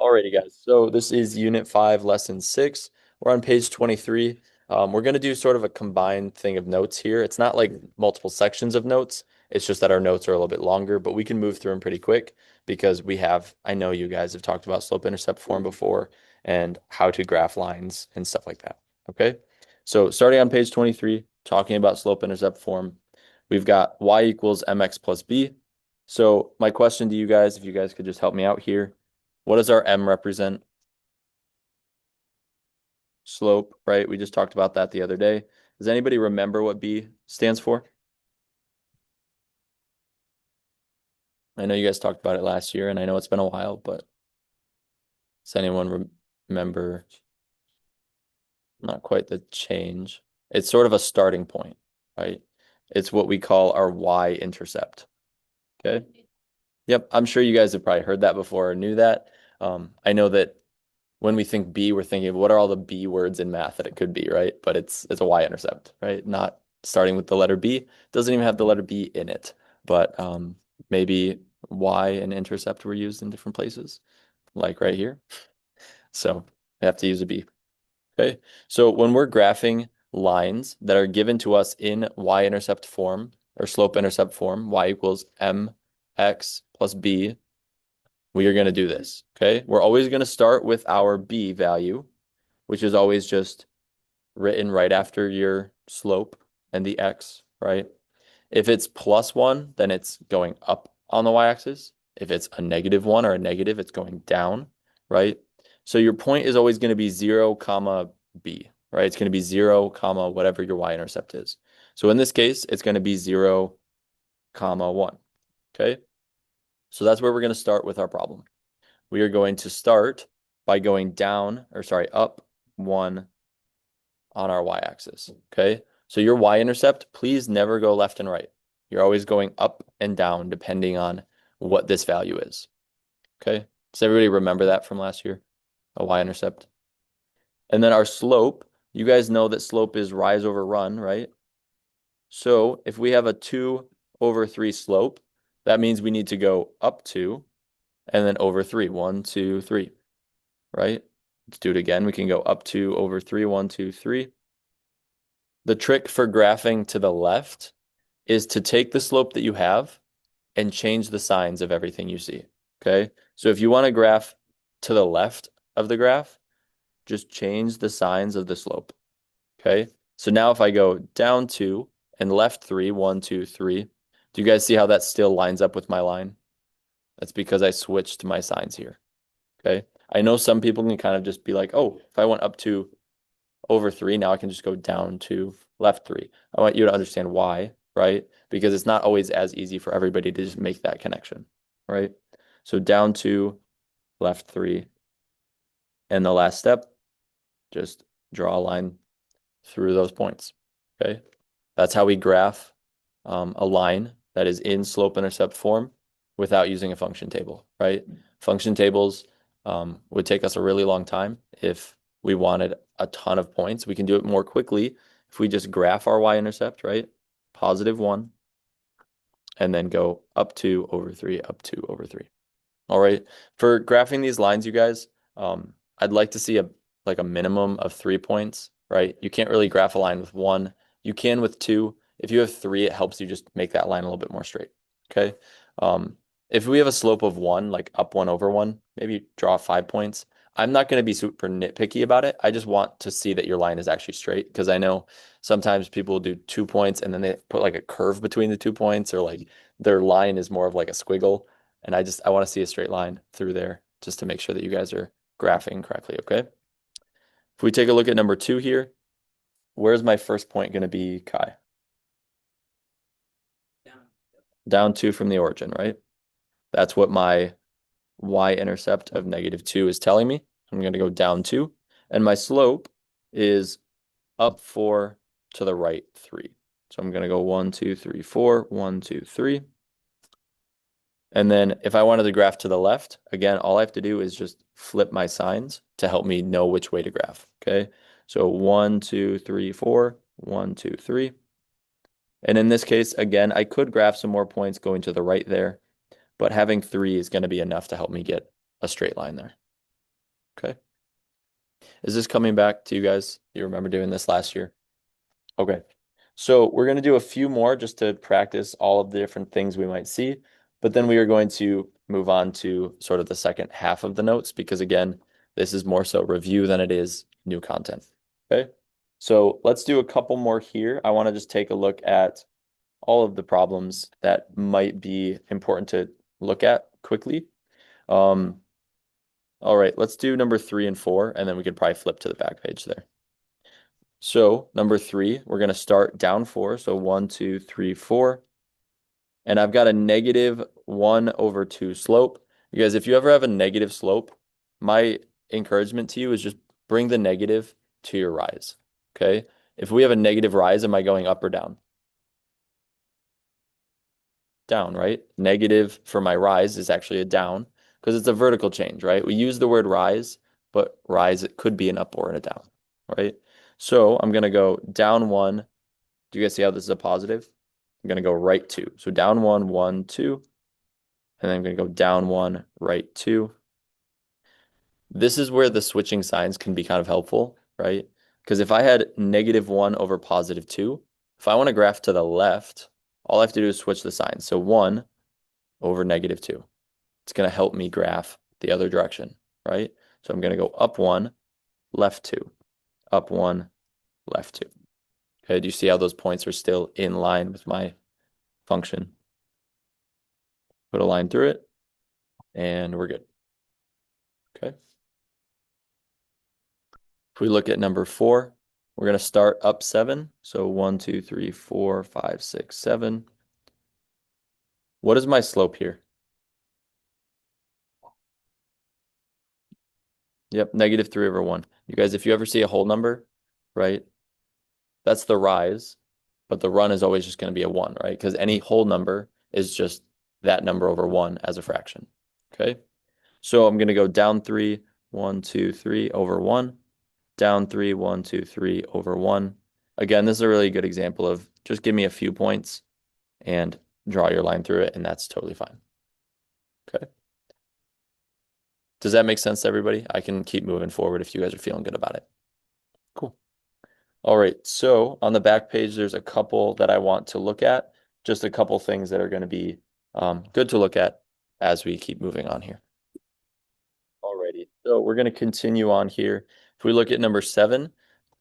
Alrighty, guys. So this is Unit 5, Lesson 6. We're on page 23. We're going to do sort of a combined thing of notes here. It's not like multiple sections of notes. It's just that our notes are a little bit longer, but we can move through them pretty quick because I know you guys have talked about slope-intercept form before and how to graph lines and stuff like that. Okay? So starting on page 23, talking about slope-intercept form, we've got y equals mx plus b. So my question to you guys, if you guys could just help me out here. What does our M represent? Slope, right? We just talked about that the other day. Does anybody remember what B stands for? I know you guys talked about it last year, and I know it's been a while, but does anyone remember? Not quite the change. It's sort of a starting point, right? It's what we call our y-intercept. Okay. Yep, I'm sure you guys have probably heard that before or knew that. I know that when we think B, we're thinking, what are all the B words in math that it could be, right? But it's a y-intercept, right? Not starting with the letter B. Doesn't even have the letter B in it. But maybe y and intercept were used in different places, like right here. So I have to use a B. Okay. So when we're graphing lines that are given to us in y-intercept form or slope-intercept form, y equals mx plus b, we are going to do this, okay? We're always going to start with our b value, which is always just written right after your slope and the x, right? If it's +1, then it's going up on the y-axis. If it's a -1 or a negative, it's going down, right? So your point is always going to be 0, comma b, right? It's going to be 0, comma whatever your y-intercept is. So in this case, it's going to be 0, comma 1, okay? So that's where we're going to start with our problem. We are going to start by going down, or sorry, up 1 on our y-axis, okay? So your y-intercept, please never go left and right. You're always going up and down depending on what this value is, okay? Does everybody remember that from last year? A y-intercept? And then our slope, you guys know that slope is rise over run, right? So if we have a 2/3 slope, that means we need to go up 2 and then over 3. 1, 2, 3, right? Let's do it again. We can go up 2/3, 1, 2, 3. The trick for graphing to the left is to take the slope that you have and change the signs of everything you see, okay? So if you want to graph to the left of the graph, just change the signs of the slope, okay? So now if I go down 2 and left 3, 1, 2, 3, do you guys see how that still lines up with my line? That's because I switched my signs here, okay? I know some people can kind of just be like, oh, if I went up 2/3, now I can just go down to left 3. I want you to understand why, right? Because it's not always as easy for everybody to just make that connection, right? So down 2, left 3, and the last step, just draw a line through those points, okay? That's how we graph a line that is in slope-intercept form without using a function table, right? Function tables would take us a really long time if we wanted a ton of points. We can do it more quickly if we just graph our y-intercept, right? +1, and then go up 2/3, up 2/3. All right. For graphing these lines, you guys, I'd like to see a minimum of 3 points, right? You can't really graph a line with 1. You can with 2. If you have 3, it helps you just make that line a little bit more straight. Okay. If we have a slope of 1, like up 1/1, maybe draw 5 points. I'm not going to be super nitpicky about it. I just want to see that your line is actually straight because I know sometimes people do 2 points and then they put like a curve between the 2 points or like their line is more of like a squiggle. And I want to see a straight line through there just to make sure that you guys are graphing correctly, okay? If we take a look at number 2 here, where's my first point going to be, Kai? Down 2 from the origin, right? That's what my y-intercept of -2 is telling me. I'm going to go down 2. And my slope is up 4 to the right 3. So I'm going to go 1, 2, 3, 4, 1, 2, 3. And then if I wanted to graph to the left, again, all I have to do is just flip my signs to help me know which way to graph, okay? So 1, 2, 3, 4, 1, 2, 3. And in this case, again, I could graph some more points going to the right there, but having 3 is going to be enough to help me get a straight line there. Okay. Is this coming back to you guys? You remember doing this last year? Okay. So we're going to do a few more just to practice all of the different things we might see. But then we are going to move on to sort of the second half of the notes because, again, this is more so review than it is new content. Okay. So let's do a couple more here. I want to just take a look at all of the problems that might be important to look at quickly. Um, all right, let's do number 3 and 4, and then we could probably flip to the back page there. So number 3, we're going to start down 4. So 1, 2, 3, 4. And I've got a -1/2 slope. You guys, if you ever have a negative slope, my encouragement to you is just bring the negative to your rise. Okay. If we have a negative rise, am I going up or down? Down, right? Negative for my rise is actually a down because it's a vertical change, right? We use the word rise, but rise, it could be an up or a down, right? So I'm going to go down 1. Do you guys see how this is a positive? I'm going to go right 2. So down 1, 1, 2. And then I'm going to go down 1, right 2. This is where the switching signs can be kind of helpful, right? Because if I had -1 over +2, if I want to graph to the left, all I have to do is switch the signs. So 1 over -2. It's going to help me graph the other direction, right? So I'm going to go up 1, left 2, up 1, left 2. Okay, do you see how those points are still in line with my function? Put a line through it, and we're good. Okay. If we look at number 4, we're going to start up 7. So 1, 2, 3, 4, 5, 6, 7. What is my slope here? Yep, -3/1. You guys, if you ever see a whole number, right, that's the rise, but the run is always just going to be a 1, right? Because any whole number is just that number over 1 as a fraction. Okay. So I'm going to go down 3, 1, 2, 3 over 1, down 3, 1, 2, 3 over 1. Again, this is a really good example of just give me a few points and draw your line through it, and that's totally fine. Okay. Does that make sense to everybody? I can keep moving forward if you guys are feeling good about it. Cool. All right, so on the back page, there's a couple that I want to look at, just a couple things that are going to be good to look at as we keep moving on here. Alrighty, so we're going to continue on here. If we look at number 7,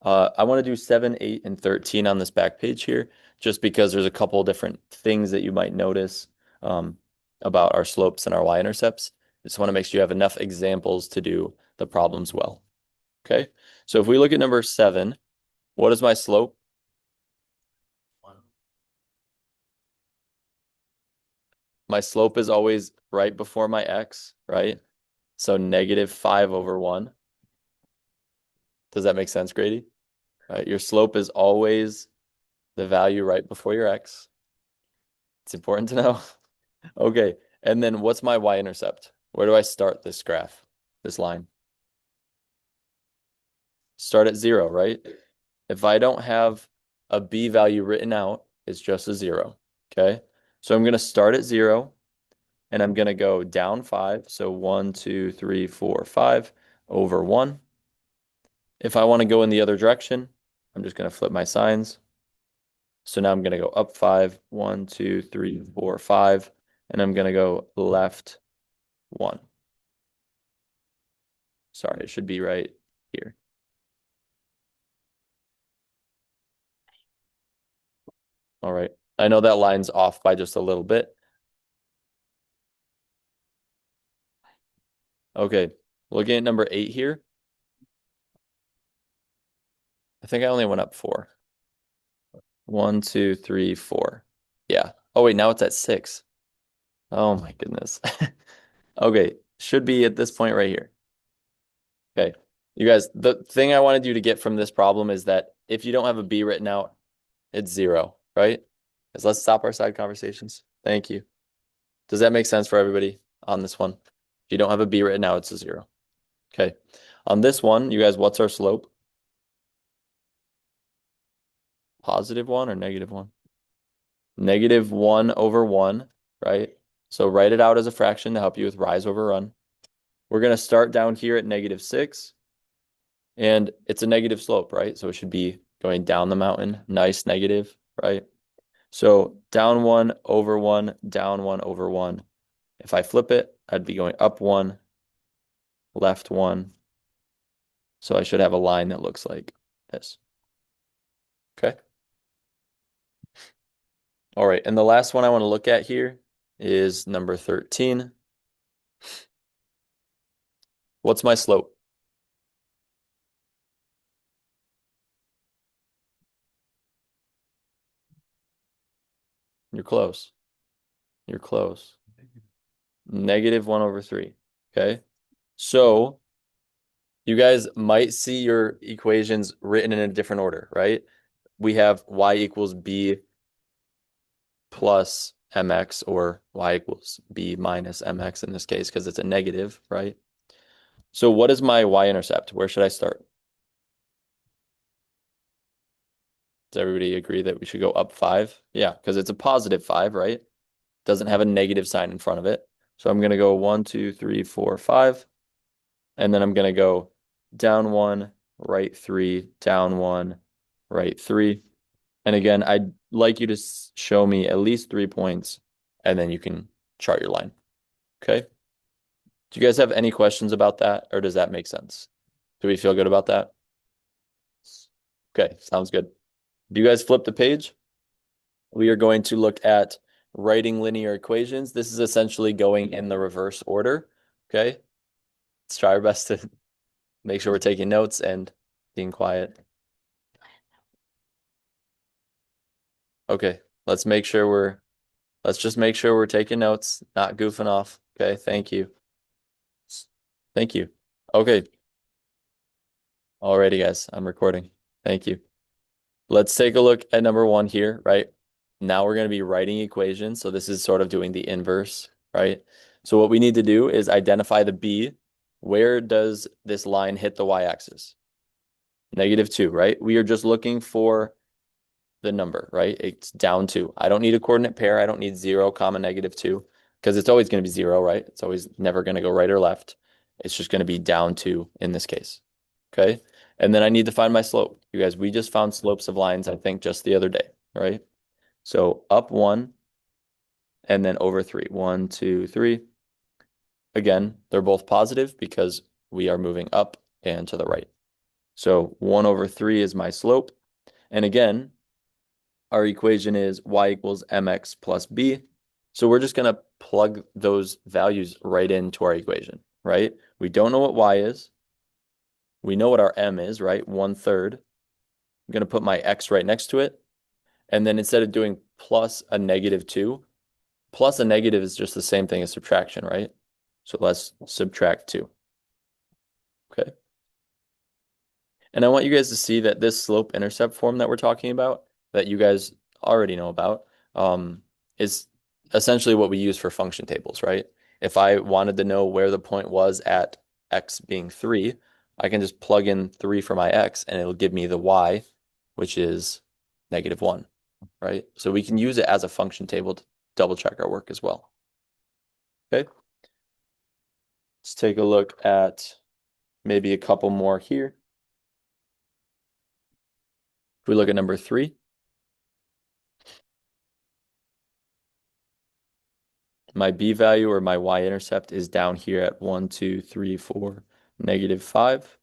I want to do 7, 8, and 13 on this back page here, just because there's a couple different things that you might notice about our slopes and our y-intercepts. Just want to make sure you have enough examples to do the problems well. Okay, so if we look at number 7, what is my slope? My slope is always right before my x, right? So -5/1. Does that make sense, Grady? Right, your slope is always the value right before your x. It's important to know. Okay, and then what's my y-intercept? Where do I start this graph, this line? Start at 0, right? If I don't have a b value written out, it's just a 0, okay? So I'm going to start at 0, and I'm going to go down 5. So 1, 2, 3, 4, 5 over 1. If I want to go in the other direction, I'm just going to flip my signs. So now I'm going to go up 5, 1, 2, 3, 4, 5, and I'm going to go left 1. Sorry, it should be right here. All right. I know that line's off by just a little bit. Okay. Looking at number 8 here. I think I only went up 4. 1, 2, 3, 4. Yeah. Oh, wait, now it's at 6. Oh my goodness. Okay. Should be at this point right here. Okay. You guys, the thing I wanted you to get from this problem is that if you don't have a B written out, it's 0, right? Let's stop our side conversations. Thank you. Does that make sense for everybody on this one? If you don't have a B written out, it's a 0. Okay. On this one, you guys, what's our slope? +1 or -1? -1/1, right? So write it out as a fraction to help you with rise over run. We're going to start down here at -6. And it's a negative slope, right? So it should be going down the mountain. Nice negative, right? So down 1 over 1, down 1 over 1. If I flip it, I'd be going up 1, left 1. So I should have a line that looks like this. Okay. All right. And the last one I want to look at here is number 13. What's my slope? You're close. You're close. -1 over 3. Okay. So you guys might see your equations written in a different order, right? We have y equals b plus mx, or y equals b minus mx in this case, because it's a negative, right? So what is my y-intercept? Where should I start? Does everybody agree that we should go up 5? Yeah, because it's a positive 5, right? Doesn't have a negative sign in front of it. So I'm going to go 1, 2, 3, 4, 5. And then I'm going to go down 1, right 3, down 1, right 3. And again, I'd like you to show me at least 3 points, and then you can chart your line. Okay? Do you guys have any questions about that, or does that make sense? Do we feel good about that? Okay, sounds good. Do you guys flip the page? We are going to look at writing linear equations. This is essentially going in the reverse order. Okay? Let's try our best to make sure we're taking notes and being quiet. Okay, let's just make sure we're taking notes, not goofing off. Okay, thank you. Thank you. Okay. Alrighty, guys, I'm recording. Thank you. Let's take a look at number 1 here, right? Now we're going to be writing equations. So this is sort of doing the inverse, right? So what we need to do is identify the b. Where does this line hit the y-axis? -2, right? We are just looking for the number, right? It's down 2. I don't need a coordinate pair. I don't need 0, -2, because it's always going to be 0, right? It's always never going to go right or left. It's just going to be down 2 in this case. Okay. And then I need to find my slope. You guys, we just found slopes of lines, I think, just the other day, right? So up 1 and then over 3. 1, 2, 3. Again, they're both positive because we are moving up and to the right. So 1 over 3 is my slope. And again, our equation is y equals mx plus b. So we're just going to plug those values right into our equation, right? We don't know what y is. We know what our m is, right? 1/3. I'm going to put my x right next to it. And then instead of doing plus a -2, plus a negative is just the same thing as subtraction, right? So let's subtract 2. Okay. And I want you guys to see that this slope-intercept form that we're talking about, that you guys already know about, is essentially what we use for function tables, right? If I wanted to know where the point was at x being 3, I can just plug in 3 for my x, and it'll give me the y, which is -1, right? So we can use it as a function table to double check our work as well. Okay. Let's take a look at maybe a couple more here. If we look at number 3, my b value or my y-intercept is down here at 1, 2, 3, 4, -5.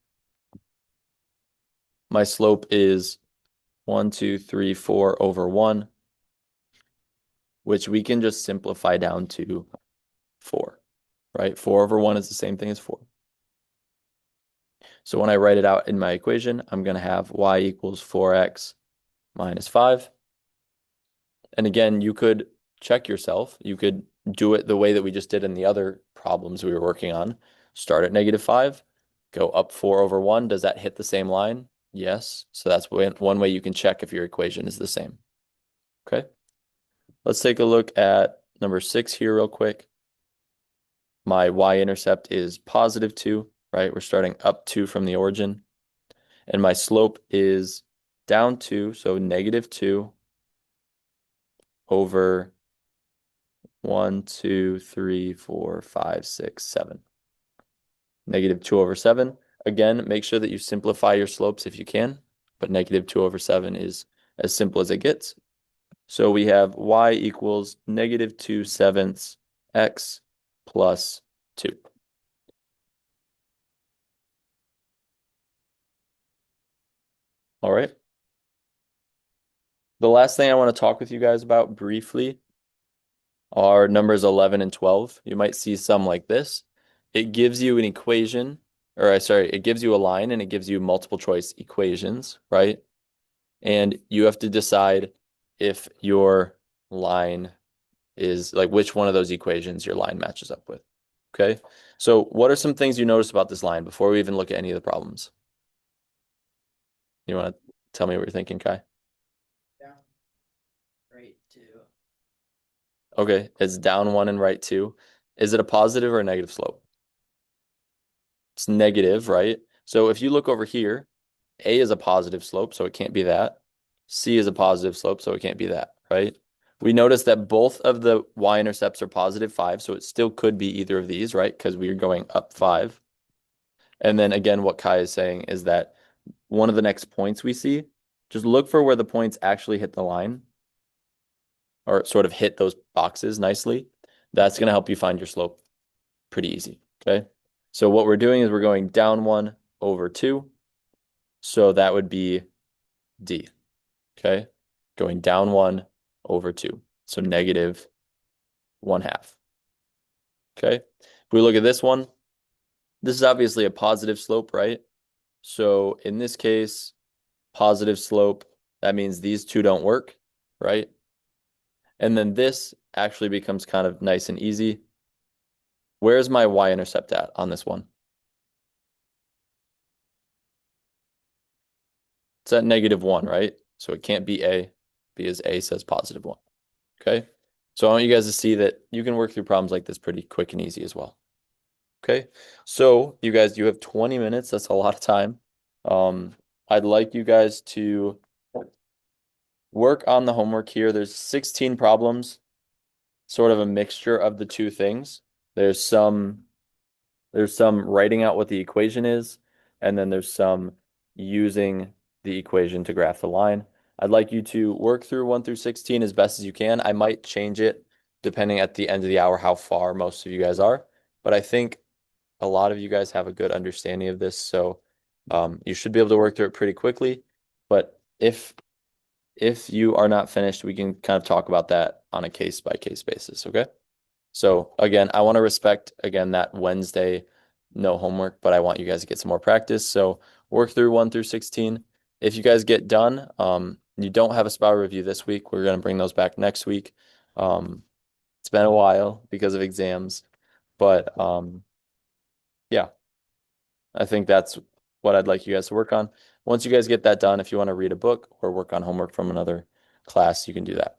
My slope is 1, 2, 3, 4 over 1, which we can just simplify down to 4, right? 4 over 1 is the same thing as 4. So when I write it out in my equation, I'm going to have y equals 4x minus 5. And again, you could check yourself. You could do it the way that we just did in the other problems we were working on. Start at -5, go up 4 over 1. Does that hit the same line? Yes. So that's one way you can check if your equation is the same. Okay. Let's take a look at number 6 here real quick. My y-intercept is +2, right? We're starting up 2 from the origin. And my slope is down 2, so -2 over 1, 2, 3, 4, 5, 6, 7. negative 2 over 7. Again, make sure that you simplify your slopes if you can, but negative 2 over 7 is as simple as it gets. So we have y equals negative 2/7 x plus 2. All right. The last thing I want to talk with you guys about briefly are numbers 11 and 12. You might see some like this. It gives you an equation, or sorry, it gives you a line and it gives you multiple choice equations, right? And you have to decide if your line is like which one of those equations your line matches up with. Okay. So what are some things you notice about this line before we even look at any of the problems? You want to tell me what you're thinking, Kai? Down, right, two. Okay, it's down 1 and right 2. Is it a positive or a negative slope? It's negative, right? So if you look over here, A is a positive slope, so it can't be that. C is a positive slope, so it can't be that, right? We notice that both of the y-intercepts are positive 5, so it still could be either of these, right? Because we're going up 5. And then again, what Kai is saying is that one of the next points we see, just look for where the points actually hit the line or sort of hit those boxes nicely. That's going to help you find your slope pretty easy, okay? So what we're doing is we're going down 1 over 2. So that would be D, okay? Going down 1 over 2. So negative 1/2, okay? If we look at this one, this is obviously a positive slope, right? So in this case, positive slope, that means these two don't work, right? And then this actually becomes kind of nice and easy. Where's my y-intercept at on this one? It's at negative 1, right? So it can't be A because A says positive 1. Okay. So I want you guys to see that you can work through problems like this pretty quick and easy as well. Okay. So you guys, you have 20 minutes. That's a lot of time. Um, I'd like you guys to work on the homework here. There's 16 problems, sort of a mixture of the two things. There's some writing out what the equation is, and then there's some using the equation to graph the line. I'd like you to work through 1 through 16 as best as you can. I might change it depending at the end of the hour how far most of you guys are, but I think a lot of you guys have a good understanding of this, so you should be able to work through it pretty quickly. But if you are not finished, we can kind of talk about that on a case by case basis, okay? So again, I want to respect again that Wednesday no homework, but I want you guys to get some more practice. So work through 1 through 16. If you guys get done, you don't have a spell review this week. We're gonna bring those back next week. It's been a while because of exams, but yeah, I think that's what I'd like you guys to work on. Once you guys get that done, if you want to read a book or work on homework from another class, you can do that.